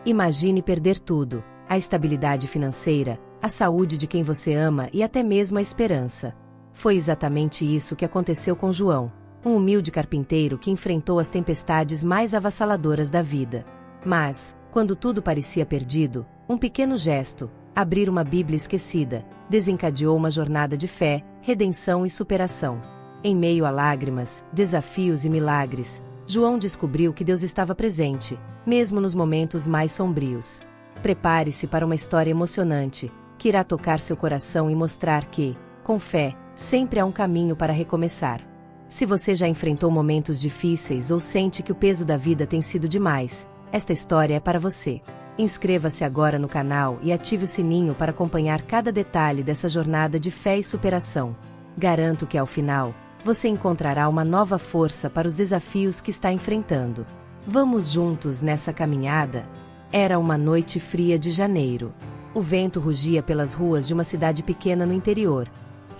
Imagine perder tudo: a estabilidade financeira, a saúde de quem você ama e até mesmo a esperança. Foi exatamente isso que aconteceu com João, um humilde carpinteiro que enfrentou as tempestades mais avassaladoras da vida. Mas, quando tudo parecia perdido, um pequeno gesto, abrir uma Bíblia esquecida, desencadeou uma jornada de fé, redenção e superação. Em meio a lágrimas, desafios e milagres, João descobriu que Deus estava presente, mesmo nos momentos mais sombrios. Prepare-se para uma história emocionante, que irá tocar seu coração e mostrar que, com fé, sempre há um caminho para recomeçar. Se você já enfrentou momentos difíceis ou sente que o peso da vida tem sido demais, esta história é para você. Inscreva-se agora no canal e ative o sininho para acompanhar cada detalhe dessa jornada de fé e superação. Garanto que ao final, você encontrará uma nova força para os desafios que está enfrentando. Vamos juntos nessa caminhada? Era uma noite fria de janeiro. O vento rugia pelas ruas de uma cidade pequena no interior,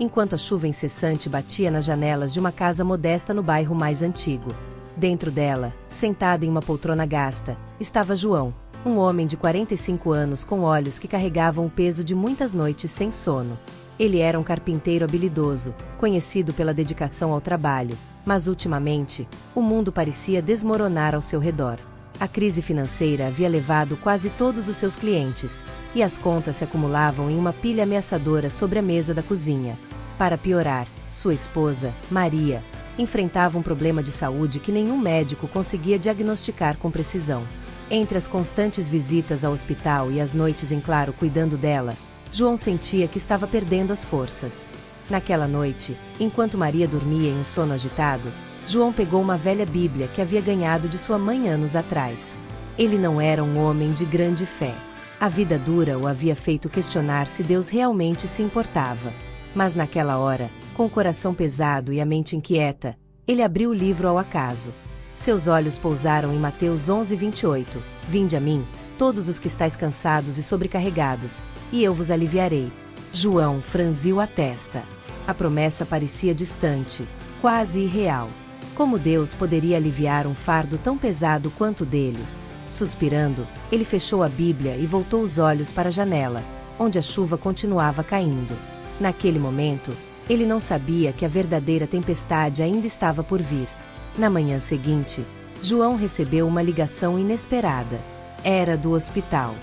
enquanto a chuva incessante batia nas janelas de uma casa modesta no bairro mais antigo. Dentro dela, sentado em uma poltrona gasta, estava João, um homem de 45 anos com olhos que carregavam o peso de muitas noites sem sono. Ele era um carpinteiro habilidoso, conhecido pela dedicação ao trabalho, mas ultimamente, o mundo parecia desmoronar ao seu redor. A crise financeira havia levado quase todos os seus clientes, e as contas se acumulavam em uma pilha ameaçadora sobre a mesa da cozinha. Para piorar, sua esposa, Maria, enfrentava um problema de saúde que nenhum médico conseguia diagnosticar com precisão. Entre as constantes visitas ao hospital e as noites em claro cuidando dela, João sentia que estava perdendo as forças. Naquela noite, enquanto Maria dormia em um sono agitado, João pegou uma velha Bíblia que havia ganhado de sua mãe anos atrás. Ele não era um homem de grande fé. A vida dura o havia feito questionar se Deus realmente se importava. Mas naquela hora, com o coração pesado e a mente inquieta, ele abriu o livro ao acaso. Seus olhos pousaram em Mateus 11:28. Vinde a mim, todos os que estáis cansados e sobrecarregados, e eu vos aliviarei. João franziu a testa. A promessa parecia distante, quase irreal. Como Deus poderia aliviar um fardo tão pesado quanto o dele? Suspirando, ele fechou a Bíblia e voltou os olhos para a janela, onde a chuva continuava caindo. Naquele momento, ele não sabia que a verdadeira tempestade ainda estava por vir. Na manhã seguinte, João recebeu uma ligação inesperada. Era do hospital.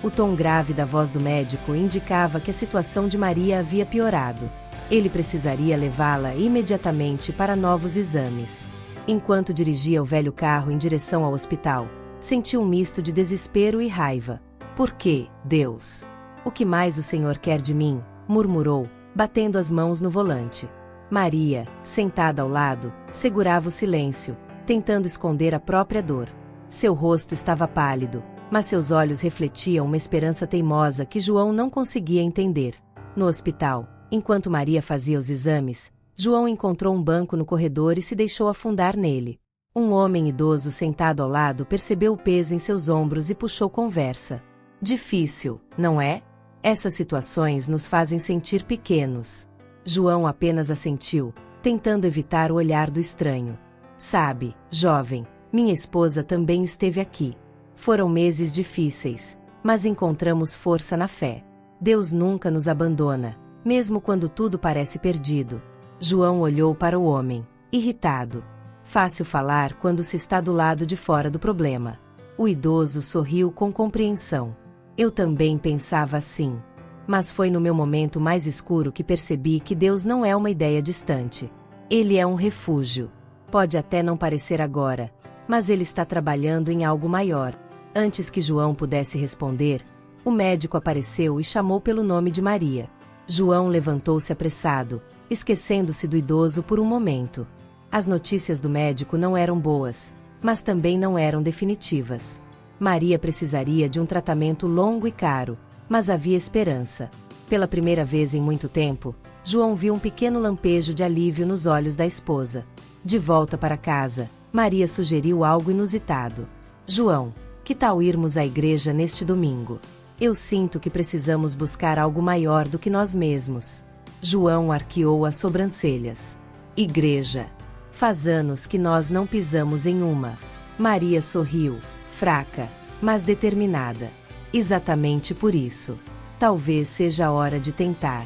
O tom grave da voz do médico indicava que a situação de Maria havia piorado. Ele precisaria levá-la imediatamente para novos exames. Enquanto dirigia o velho carro em direção ao hospital, sentiu um misto de desespero e raiva. Por que, Deus? O que mais o Senhor quer de mim? Murmurou, batendo as mãos no volante. Maria, sentada ao lado, segurava o silêncio, tentando esconder a própria dor. Seu rosto estava pálido, mas seus olhos refletiam uma esperança teimosa que João não conseguia entender. No hospital, enquanto Maria fazia os exames, João encontrou um banco no corredor e se deixou afundar nele. Um homem idoso sentado ao lado percebeu o peso em seus ombros e puxou conversa. Difícil, não é? Essas situações nos fazem sentir pequenos. João apenas assentiu, tentando evitar o olhar do estranho. Sabe, jovem, minha esposa também esteve aqui. Foram meses difíceis, mas encontramos força na fé. Deus nunca nos abandona, mesmo quando tudo parece perdido. João olhou para o homem, irritado. Fácil falar quando se está do lado de fora do problema. O idoso sorriu com compreensão. Eu também pensava assim. Mas foi no meu momento mais escuro que percebi que Deus não é uma ideia distante. Ele é um refúgio. Pode até não parecer agora, mas ele está trabalhando em algo maior. Antes que João pudesse responder, o médico apareceu e chamou pelo nome de Maria. João levantou-se apressado, esquecendo-se do idoso por um momento. As notícias do médico não eram boas, mas também não eram definitivas. Maria precisaria de um tratamento longo e caro, mas havia esperança. Pela primeira vez em muito tempo, João viu um pequeno lampejo de alívio nos olhos da esposa. De volta para casa, Maria sugeriu algo inusitado. João, que tal irmos à igreja neste domingo? Eu sinto que precisamos buscar algo maior do que nós mesmos. João arqueou as sobrancelhas. Igreja. Faz anos que nós não pisamos em uma. Maria sorriu, fraca. mas determinada. Exatamente por isso. Talvez seja a hora de tentar.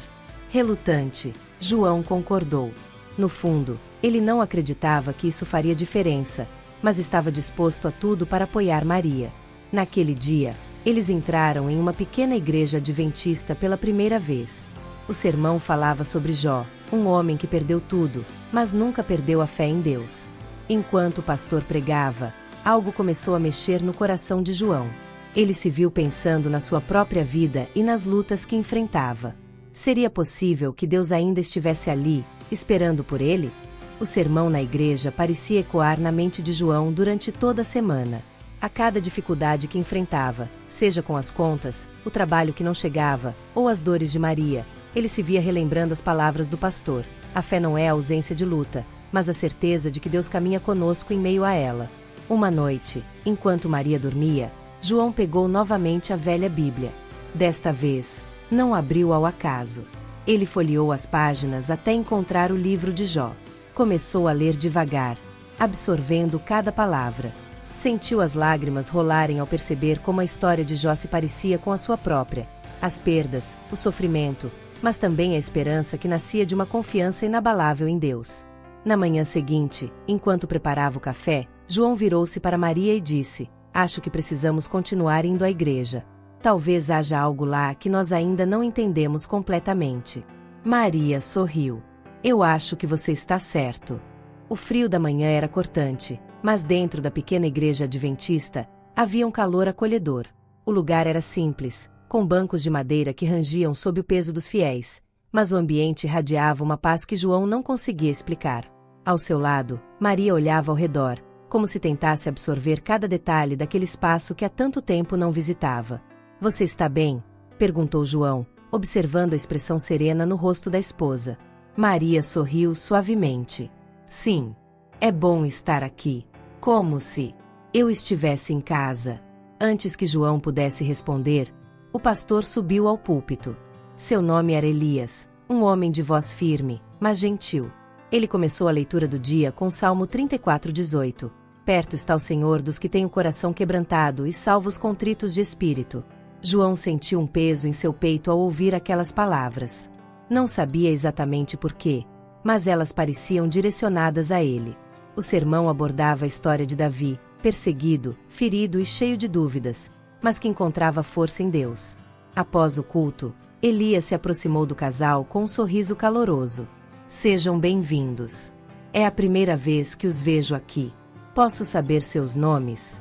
Relutante, João concordou. No fundo, ele não acreditava que isso faria diferença, mas estava disposto a tudo para apoiar Maria. Naquele dia, eles entraram em uma pequena igreja adventista pela primeira vez. O sermão falava sobre Jó, um homem que perdeu tudo, mas nunca perdeu a fé em Deus. Enquanto o pastor pregava, algo começou a mexer no coração de João. Ele se viu pensando na sua própria vida e nas lutas que enfrentava. Seria possível que Deus ainda estivesse ali, esperando por ele? O sermão na igreja parecia ecoar na mente de João durante toda a semana. A cada dificuldade que enfrentava, seja com as contas, o trabalho que não chegava, ou as dores de Maria, ele se via relembrando as palavras do pastor. A fé não é a ausência de luta, mas a certeza de que Deus caminha conosco em meio a ela. Uma noite, enquanto Maria dormia, João pegou novamente a velha Bíblia. Desta vez, não abriu ao acaso. Ele folheou as páginas até encontrar o livro de Jó. Começou a ler devagar, absorvendo cada palavra. Sentiu as lágrimas rolarem ao perceber como a história de Jó se parecia com a sua própria. As perdas, o sofrimento, mas também a esperança que nascia de uma confiança inabalável em Deus. Na manhã seguinte, enquanto preparava o café, João virou-se para Maria e disse: "Acho que precisamos continuar indo à igreja. Talvez haja algo lá que nós ainda não entendemos completamente." Maria sorriu. "Eu acho que você está certo." O frio da manhã era cortante, mas dentro da pequena igreja adventista, havia um calor acolhedor. O lugar era simples, com bancos de madeira que rangiam sob o peso dos fiéis, mas o ambiente irradiava uma paz que João não conseguia explicar. Ao seu lado, Maria olhava ao redor, como se tentasse absorver cada detalhe daquele espaço que há tanto tempo não visitava. "Você está bem?" perguntou João, observando a expressão serena no rosto da esposa. Maria sorriu suavemente. "Sim. É bom estar aqui. Como se eu estivesse em casa." Antes que João pudesse responder, o pastor subiu ao púlpito. Seu nome era Elias, um homem de voz firme, mas gentil. Ele começou a leitura do dia com o Salmo 34:18. "Perto está o Senhor dos que têm o coração quebrantado e salva os contritos de espírito." João sentiu um peso em seu peito ao ouvir aquelas palavras. Não sabia exatamente por quê, mas elas pareciam direcionadas a ele. O sermão abordava a história de Davi, perseguido, ferido e cheio de dúvidas, mas que encontrava força em Deus. Após o culto, Elias se aproximou do casal com um sorriso caloroso. "Sejam bem-vindos. É a primeira vez que os vejo aqui. Posso saber seus nomes?"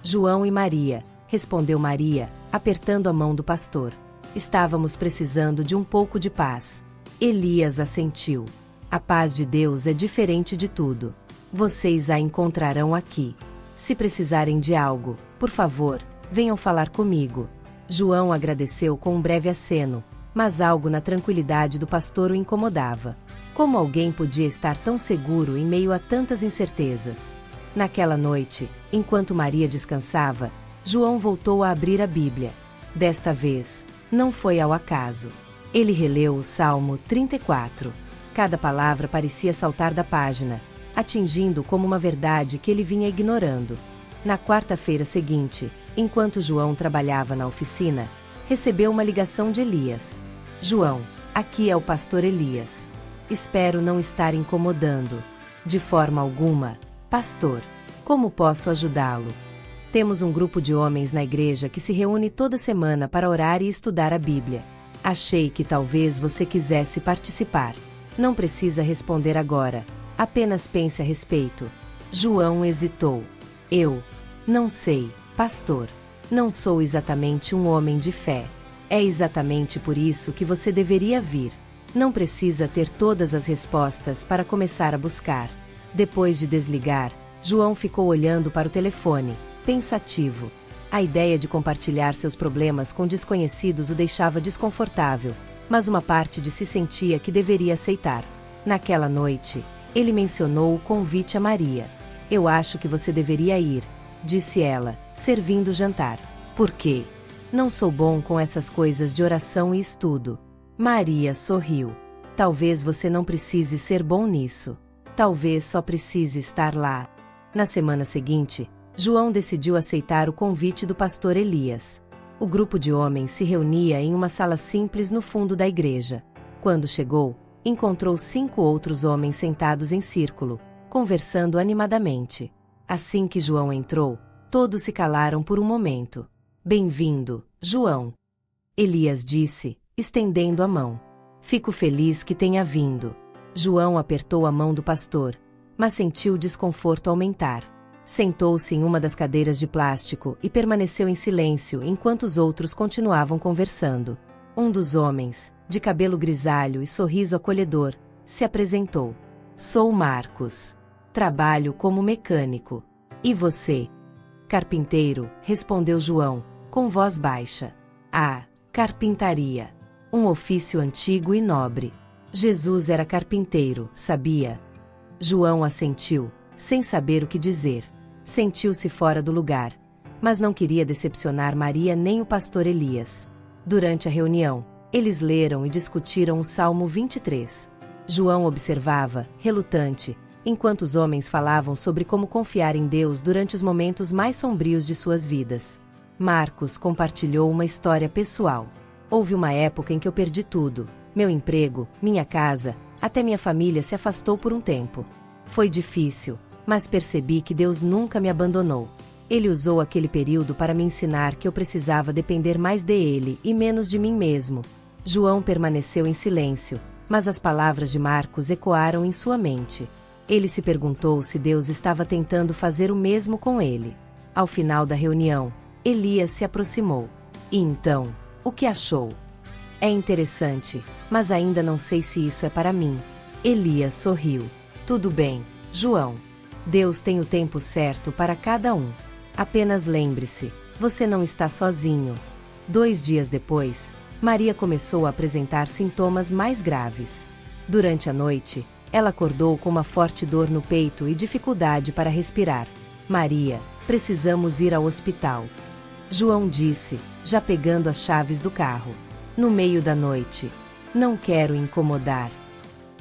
"João e Maria", respondeu Maria, apertando a mão do pastor. "Estávamos precisando de um pouco de paz." Elias assentiu. "A paz de Deus é diferente de tudo. Vocês a encontrarão aqui. Se precisarem de algo, por favor, venham falar comigo." João agradeceu com um breve aceno, mas algo na tranquilidade do pastor o incomodava. Como alguém podia estar tão seguro em meio a tantas incertezas? Naquela noite, enquanto Maria descansava, João voltou a abrir a Bíblia. Desta vez, não foi ao acaso. Ele releu o Salmo 34. Cada palavra parecia saltar da página, atingindo como uma verdade que ele vinha ignorando. Na quarta-feira seguinte, enquanto João trabalhava na oficina, recebeu uma ligação de Elias. "João, aqui é o pastor Elias. Espero não estar incomodando." "De forma alguma, pastor. Como posso ajudá-lo?" "Temos um grupo de homens na igreja que se reúne toda semana para orar e estudar a Bíblia. Achei que talvez você quisesse participar. Não precisa responder agora. Apenas pense a respeito." João hesitou. "Eu não sei, pastor. Não sou exatamente um homem de fé." "É exatamente por isso que você deveria vir. Não precisa ter todas as respostas para começar a buscar." Depois de desligar, João ficou olhando para o telefone, pensativo. A ideia de compartilhar seus problemas com desconhecidos o deixava desconfortável, mas uma parte de si sentia que deveria aceitar. Naquela noite, ele mencionou o convite a Maria. "Eu acho que você deveria ir", disse ela, servindo o jantar. "Por quê?" "Não sou bom com essas coisas de oração e estudo." Maria sorriu. "Talvez você não precise ser bom nisso. Talvez só precise estar lá." Na semana seguinte, João decidiu aceitar o convite do pastor Elias. O grupo de homens se reunia em uma sala simples no fundo da igreja. Quando chegou, encontrou 5 outros homens sentados em círculo, conversando animadamente. Assim que João entrou, todos se calaram por um momento. Bem-vindo, João. Elias disse, estendendo a mão. Fico feliz que tenha vindo. João apertou a mão do pastor, mas sentiu o desconforto aumentar. Sentou-se em uma das cadeiras de plástico e permaneceu em silêncio enquanto os outros continuavam conversando. Um dos homens, de cabelo grisalho e sorriso acolhedor, se apresentou. Sou Marcos. Trabalho como mecânico. E você? Carpinteiro, respondeu João, com voz baixa. Ah, carpintaria. Um ofício antigo e nobre. Jesus era carpinteiro, sabia? João assentiu, sem saber o que dizer. Sentiu-se fora do lugar, mas não queria decepcionar Maria nem o pastor Elias. Durante a reunião, eles leram e discutiram o Salmo 23. João observava, relutante, enquanto os homens falavam sobre como confiar em Deus durante os momentos mais sombrios de suas vidas. Marcos compartilhou uma história pessoal. Houve uma época em que eu perdi tudo, meu emprego, minha casa, até minha família se afastou por um tempo. Foi difícil, mas percebi que Deus nunca me abandonou. Ele usou aquele período para me ensinar que eu precisava depender mais dele e menos de mim mesmo. João permaneceu em silêncio, mas as palavras de Marcos ecoaram em sua mente. Ele se perguntou se Deus estava tentando fazer o mesmo com ele. Ao final da reunião, Elias se aproximou. E então, o que achou? É interessante, mas ainda não sei se isso é para mim. Elias sorriu. Tudo bem, João. Deus tem o tempo certo para cada um. Apenas lembre-se, você não está sozinho. 2 dias depois, Maria começou a apresentar sintomas mais graves. Durante a noite, ela acordou com uma forte dor no peito e dificuldade para respirar. Maria, precisamos ir ao hospital. João disse, já pegando as chaves do carro. No meio da noite. Não quero incomodar.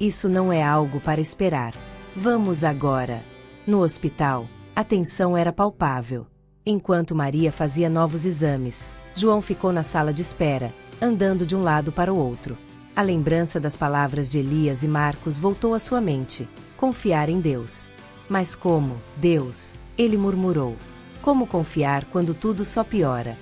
Isso não é algo para esperar. Vamos agora. No hospital, a tensão era palpável. Enquanto Maria fazia novos exames, João ficou na sala de espera, andando de um lado para o outro. A lembrança das palavras de Elias e Marcos voltou à sua mente. Confiar em Deus. Mas como, Deus? Ele murmurou. Como confiar quando tudo só piora?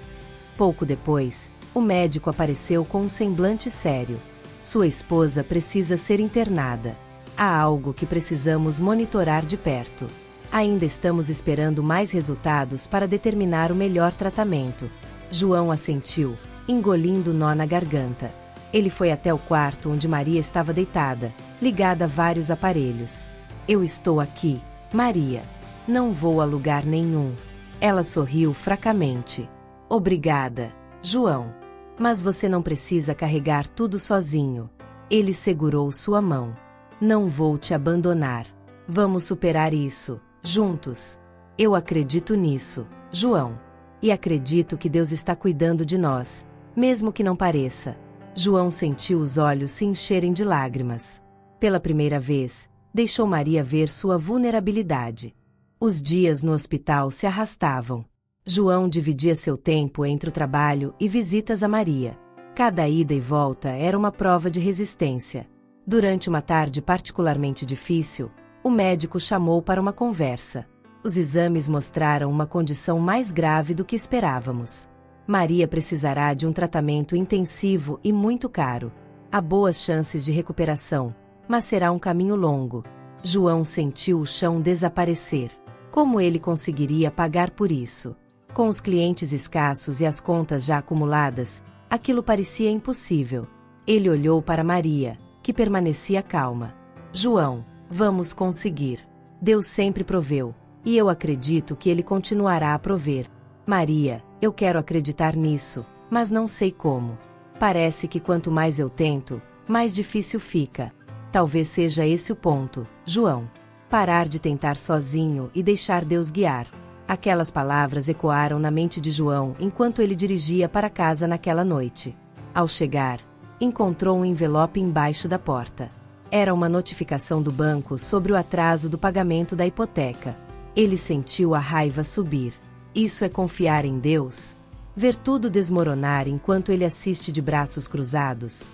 Pouco depois, o médico apareceu com um semblante sério. Sua esposa precisa ser internada. Há algo que precisamos monitorar de perto. Ainda estamos esperando mais resultados para determinar o melhor tratamento. João assentiu, engolindo o nó na garganta. Ele foi até o quarto onde Maria estava deitada, ligada a vários aparelhos. Eu estou aqui, Maria. Não vou a lugar nenhum. Ela sorriu fracamente. Obrigada, João. Mas você não precisa carregar tudo sozinho. Ele segurou sua mão. Não vou te abandonar. Vamos superar isso, juntos. Eu acredito nisso, João. E acredito que Deus está cuidando de nós, mesmo que não pareça. João sentiu os olhos se encherem de lágrimas. Pela primeira vez, deixou Maria ver sua vulnerabilidade. Os dias no hospital se arrastavam. João dividia seu tempo entre o trabalho e visitas a Maria. Cada ida e volta era uma prova de resistência. Durante uma tarde particularmente difícil, o médico chamou para uma conversa. Os exames mostraram uma condição mais grave do que esperávamos. Maria precisará de um tratamento intensivo e muito caro. Há boas chances de recuperação, mas será um caminho longo. João sentiu o chão desaparecer. Como ele conseguiria pagar por isso? Com os clientes escassos e as contas já acumuladas, aquilo parecia impossível. Ele olhou para Maria, que permanecia calma. João, vamos conseguir. Deus sempre proveu, e eu acredito que Ele continuará a prover. Maria, eu quero acreditar nisso, mas não sei como. Parece que quanto mais eu tento, mais difícil fica. Talvez seja esse o ponto, João. Parar de tentar sozinho e deixar Deus guiar. Aquelas palavras ecoaram na mente de João enquanto ele dirigia para casa naquela noite. Ao chegar, encontrou um envelope embaixo da porta. Era uma notificação do banco sobre o atraso do pagamento da hipoteca. Ele sentiu a raiva subir. Isso é confiar em Deus? Ver tudo desmoronar enquanto ele assiste de braços cruzados?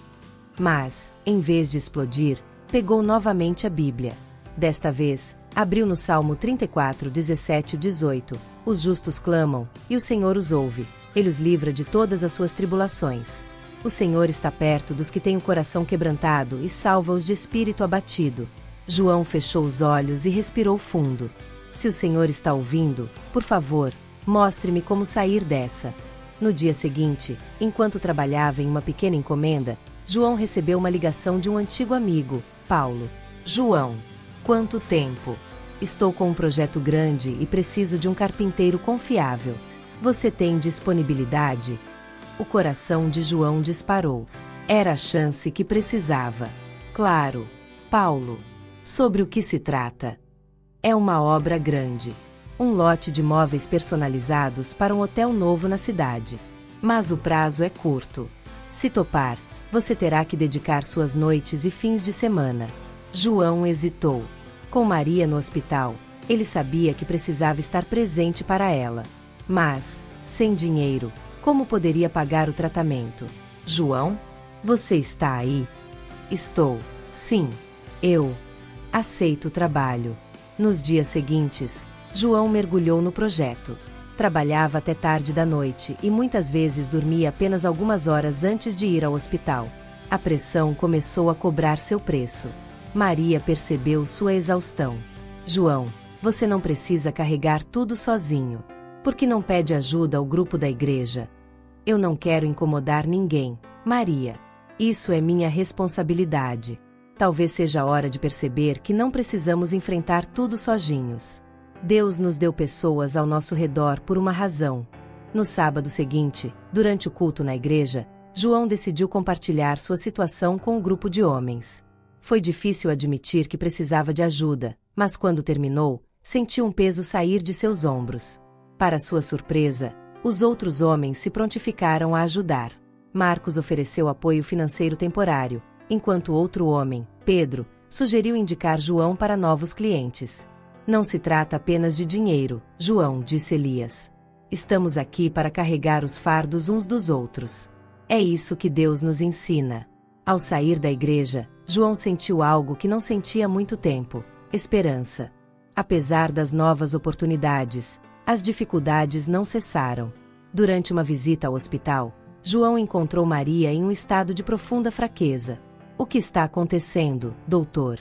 Mas, em vez de explodir, pegou novamente a Bíblia. Desta vez, abriu no Salmo 34, 17 e 18. Os justos clamam, e o Senhor os ouve. Ele os livra de todas as suas tribulações. O Senhor está perto dos que têm o coração quebrantado e salva-os de espírito abatido. João fechou os olhos e respirou fundo. Se o Senhor está ouvindo, por favor, mostre-me como sair dessa. No dia seguinte, enquanto trabalhava em uma pequena encomenda, João recebeu uma ligação de um antigo amigo, Paulo. João, quanto tempo! Estou com um projeto grande e preciso de um carpinteiro confiável. Você tem disponibilidade? O coração de João disparou. Era a chance que precisava. Claro, Paulo. Sobre o que se trata? É uma obra grande. Um lote de móveis personalizados para um hotel novo na cidade. Mas o prazo é curto. Se topar, você terá que dedicar suas noites e fins de semana. João hesitou. Com Maria no hospital, ele sabia que precisava estar presente para ela. Mas, sem dinheiro, como poderia pagar o tratamento? João? Você está aí? Estou. Sim. Eu aceito o trabalho. Nos dias seguintes, João mergulhou no projeto. Trabalhava até tarde da noite e muitas vezes dormia apenas algumas horas antes de ir ao hospital. A pressão começou a cobrar seu preço. Maria percebeu sua exaustão. João, você não precisa carregar tudo sozinho. Por que não pede ajuda ao grupo da igreja? Eu não quero incomodar ninguém, Maria. Isso é minha responsabilidade. Talvez seja a hora de perceber que não precisamos enfrentar tudo sozinhos. Deus nos deu pessoas ao nosso redor por uma razão. No sábado seguinte, durante o culto na igreja, João decidiu compartilhar sua situação com o grupo de homens. Foi difícil admitir que precisava de ajuda, mas quando terminou, sentiu um peso sair de seus ombros. Para sua surpresa, os outros homens se prontificaram a ajudar. Marcos ofereceu apoio financeiro temporário, enquanto outro homem, Pedro, sugeriu indicar João para novos clientes. Não se trata apenas de dinheiro, João, disse Elias. Estamos aqui para carregar os fardos uns dos outros. É isso que Deus nos ensina. Ao sair da igreja, João sentiu algo que não sentia há muito tempo: esperança. Apesar das novas oportunidades, as dificuldades não cessaram. Durante uma visita ao hospital, João encontrou Maria em um estado de profunda fraqueza. O que está acontecendo, doutor?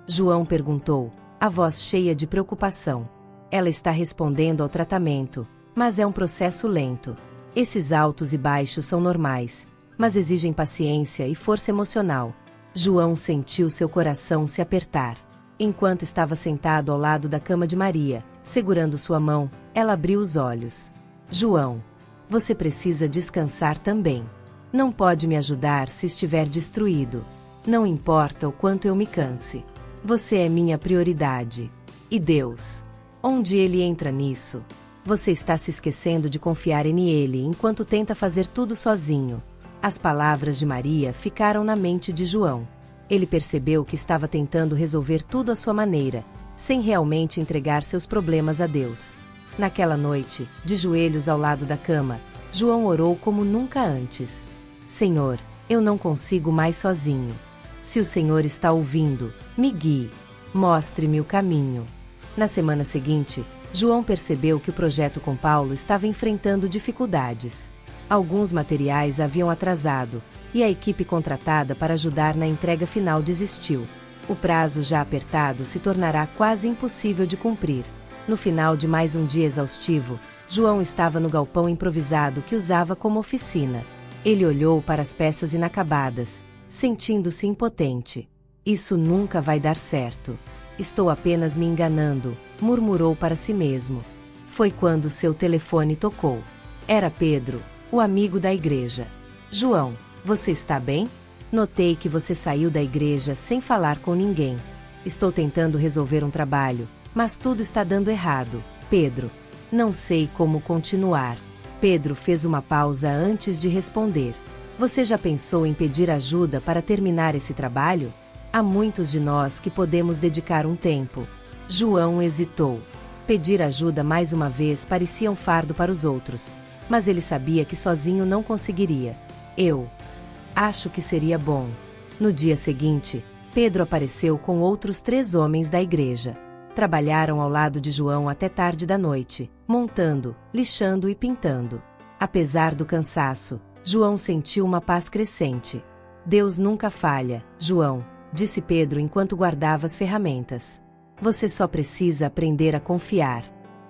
João perguntou, a voz cheia de preocupação. Ela está respondendo ao tratamento, mas é um processo lento. Esses altos e baixos são normais, mas exigem paciência e força emocional. João sentiu seu coração se apertar. Enquanto estava sentado ao lado da cama de Maria, segurando sua mão, ela abriu os olhos. João, você precisa descansar também. Não pode me ajudar se estiver destruído. Não importa o quanto eu me canse. Você é minha prioridade. E Deus? Onde ele entra nisso? Você está se esquecendo de confiar em ele enquanto tenta fazer tudo sozinho. As palavras de Maria ficaram na mente de João. Ele percebeu que estava tentando resolver tudo à sua maneira, sem realmente entregar seus problemas a Deus. Naquela noite, de joelhos ao lado da cama, João orou como nunca antes. Senhor, eu não consigo mais sozinho. Se o Senhor está ouvindo, me guie. Mostre-me o caminho. Na semana seguinte, João percebeu que o projeto com Paulo estava enfrentando dificuldades. Alguns materiais haviam atrasado, e a equipe contratada para ajudar na entrega final desistiu. O prazo já apertado se tornará quase impossível de cumprir. No final de mais um dia exaustivo, João estava no galpão improvisado que usava como oficina. Ele olhou para as peças inacabadas, sentindo-se impotente. Isso nunca vai dar certo. Estou apenas me enganando, murmurou para si mesmo. Foi quando seu telefone tocou. Era Pedro, o amigo da igreja. João, você está bem? Notei que você saiu da igreja sem falar com ninguém. Estou tentando resolver um trabalho, mas tudo está dando errado. Pedro, não sei como continuar. Pedro fez uma pausa antes de responder. Você já pensou em pedir ajuda para terminar esse trabalho? Há muitos de nós que podemos dedicar um tempo. João hesitou. Pedir ajuda mais uma vez parecia um fardo para os outros, mas ele sabia que sozinho não conseguiria. Eu acho que seria bom. No dia seguinte, Pedro apareceu com outros 3 homens da igreja. Trabalharam ao lado de João até tarde da noite, montando, lixando e pintando. Apesar do cansaço, João sentiu uma paz crescente. Deus nunca falha, João, disse Pedro enquanto guardava as ferramentas. Você só precisa aprender a confiar.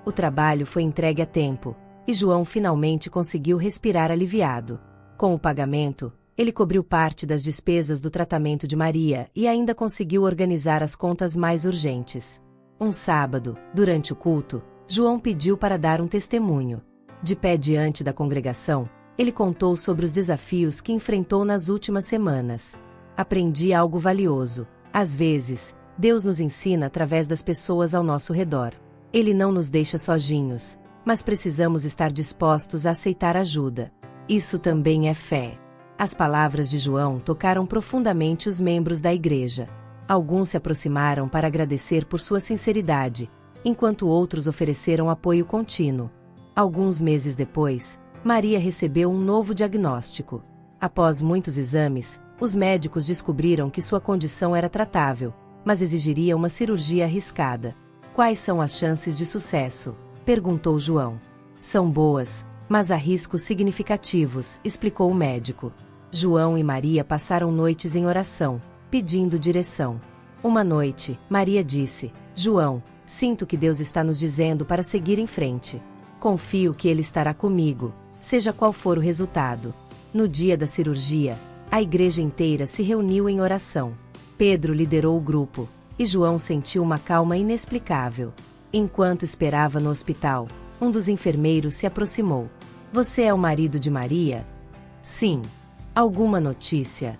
O trabalho foi entregue a tempo, e João finalmente conseguiu respirar aliviado. Com o pagamento, ele cobriu parte das despesas do tratamento de Maria e ainda conseguiu organizar as contas mais urgentes. Um sábado, durante o culto, João pediu para dar um testemunho. De pé diante da congregação, ele contou sobre os desafios que enfrentou nas últimas semanas. Aprendi algo valioso. Às vezes, Deus nos ensina através das pessoas ao nosso redor. Ele não nos deixa sozinhos, mas precisamos estar dispostos a aceitar ajuda. Isso também é fé. As palavras de João tocaram profundamente os membros da igreja. Alguns se aproximaram para agradecer por sua sinceridade, enquanto outros ofereceram apoio contínuo. Alguns meses depois, Maria recebeu um novo diagnóstico. Após muitos exames, os médicos descobriram que sua condição era tratável, mas exigiria uma cirurgia arriscada. Quais são as chances de sucesso? Perguntou João. São boas, mas há riscos significativos, explicou o médico. João e Maria passaram noites em oração, pedindo direção. Uma noite, Maria disse: João, sinto que Deus está nos dizendo para seguir em frente. Confio que Ele estará comigo, seja qual for o resultado. No dia da cirurgia, a igreja inteira se reuniu em oração. Pedro liderou o grupo, e João sentiu uma calma inexplicável. Enquanto esperava no hospital, um dos enfermeiros se aproximou. Você é o marido de Maria? Sim. Alguma notícia?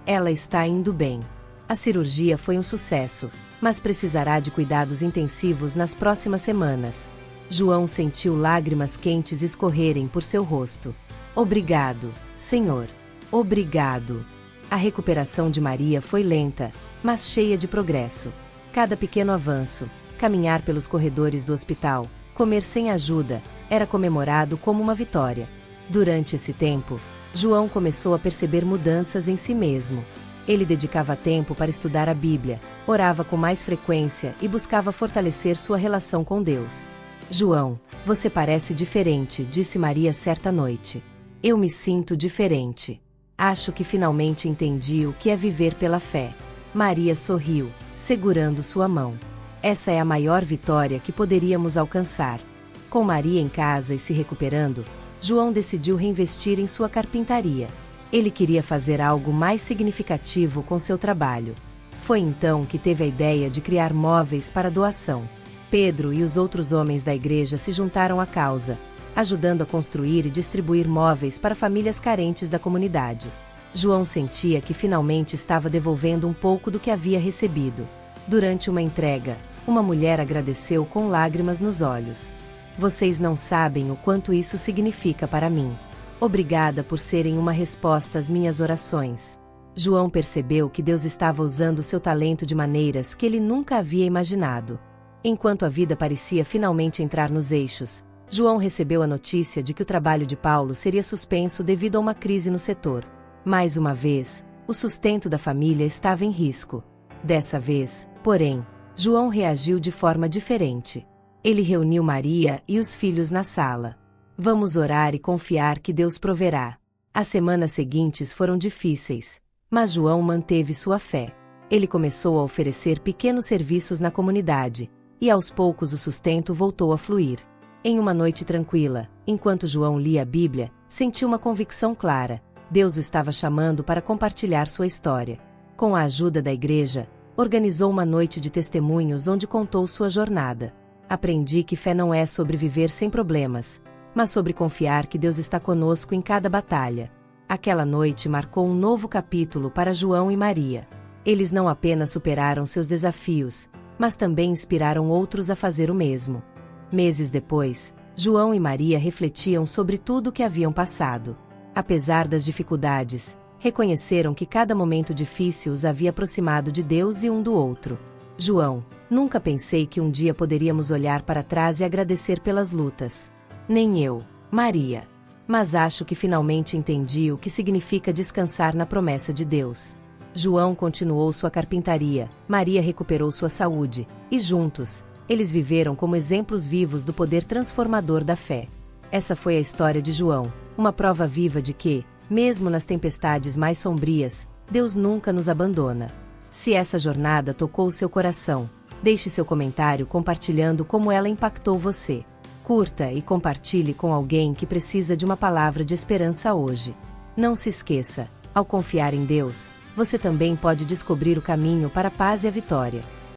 Ela está indo bem. A cirurgia foi um sucesso, mas precisará de cuidados intensivos nas próximas semanas. João sentiu lágrimas quentes escorrerem por seu rosto. Obrigado, Senhor. Obrigado. A recuperação de Maria foi lenta, mas cheia de progresso. Cada pequeno avanço, caminhar pelos corredores do hospital, comer sem ajuda, era comemorado como uma vitória. Durante esse tempo, João começou a perceber mudanças em si mesmo. Ele dedicava tempo para estudar a Bíblia, orava com mais frequência e buscava fortalecer sua relação com Deus. João, você parece diferente, disse Maria certa noite. Eu me sinto diferente. Acho que finalmente entendi o que é viver pela fé. Maria sorriu, segurando sua mão. Essa é a maior vitória que poderíamos alcançar. Com Maria em casa e se recuperando, João decidiu reinvestir em sua carpintaria. Ele queria fazer algo mais significativo com seu trabalho. Foi então que teve a ideia de criar móveis para doação. Pedro e os outros homens da igreja se juntaram à causa, ajudando a construir e distribuir móveis para famílias carentes da comunidade. João sentia que finalmente estava devolvendo um pouco do que havia recebido. Durante uma entrega, uma mulher agradeceu com lágrimas nos olhos. Vocês não sabem o quanto isso significa para mim. Obrigada por serem uma resposta às minhas orações. João percebeu que Deus estava usando seu talento de maneiras que ele nunca havia imaginado. Enquanto a vida parecia finalmente entrar nos eixos, João recebeu a notícia de que o trabalho de Paulo seria suspenso devido a uma crise no setor. Mais uma vez, o sustento da família estava em risco. Dessa vez, porém, João reagiu de forma diferente. Ele reuniu Maria e os filhos na sala. Vamos orar e confiar que Deus proverá. As semanas seguintes foram difíceis, mas João manteve sua fé. Ele começou a oferecer pequenos serviços na comunidade, e aos poucos o sustento voltou a fluir. Em uma noite tranquila, enquanto João lia a Bíblia, sentiu uma convicção clara: Deus o estava chamando para compartilhar sua história. Com a ajuda da igreja, organizou uma noite de testemunhos onde contou sua jornada. Aprendi que fé não é sobre viver sem problemas, mas sobre confiar que Deus está conosco em cada batalha. Aquela noite marcou um novo capítulo para João e Maria. Eles não apenas superaram seus desafios, mas também inspiraram outros a fazer o mesmo. Meses depois, João e Maria refletiam sobre tudo o que haviam passado. Apesar das dificuldades, reconheceram que cada momento difícil os havia aproximado de Deus e um do outro. João: nunca pensei que um dia poderíamos olhar para trás e agradecer pelas lutas. Nem eu. Maria: mas acho que finalmente entendi o que significa descansar na promessa de Deus. João continuou sua carpintaria, Maria recuperou sua saúde, e juntos, eles viveram como exemplos vivos do poder transformador da fé. Essa foi a história de João, uma prova viva de que, mesmo nas tempestades mais sombrias, Deus nunca nos abandona. Se essa jornada tocou o seu coração, deixe seu comentário compartilhando como ela impactou você. Curta e compartilhe com alguém que precisa de uma palavra de esperança hoje. Não se esqueça, ao confiar em Deus, você também pode descobrir o caminho para a paz e a vitória.